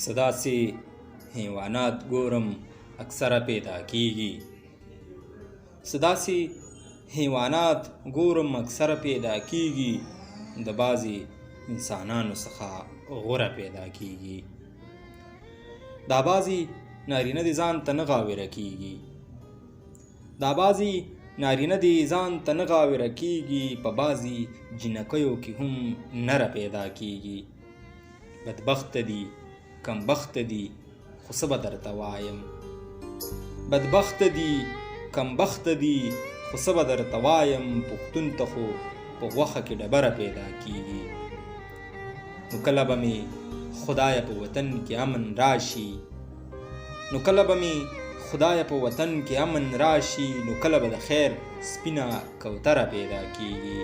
صدا سے حیوانات ګورم اکثره پیدا کیږي. صدا سے حیوانات ګورم اکثره پیدا کیږي، د بعضې انسانانو څخه غوره پیدا کیږي. دا بعضې نارینه دې ځان ته نه غاوره کیږي، دا بعضې نارینه دې ځان ته نه غاوره کیږي، په بعضې جنکیو کې هم نره پیدا کیږي. بدبخت دي کم بخت دي خو څه به درته وایم، بدبخت دي کم بخت دي خو څه به درته وایم، پښتون ته خو په غوښه کې ډبره پیدا کیږي. نو کله به مې خدایه په وطن کې امن راشي، نو کله به مې خدایه په وطن کې امن راشي، نو کله به د خیر سپینه کوتره پیدا کیږي.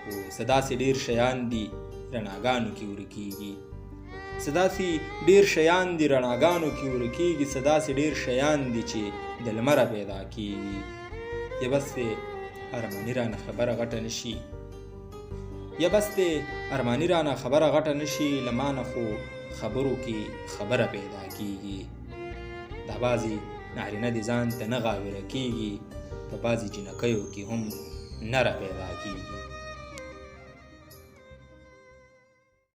خو څه داسې ډېر شیان دي رڼاګانو کې ورکیږي، څه داسې ډېر شیان دي رڼاګانو کې ورکیږي، څه داسې ډېر شیان دي چې د لمره پیدا کیږي. یا بس دی ارماني رانه خبره غټه نشي، یا بس دی ارماني رانه خبره غټه نشي، له مانه خو خبرو کې خبره پیدا کیږي. دا بعضې نارینه دې ځان ته نه غاوره کیږي، په بعضې جنکیو کې هم نره پیدا کیږي.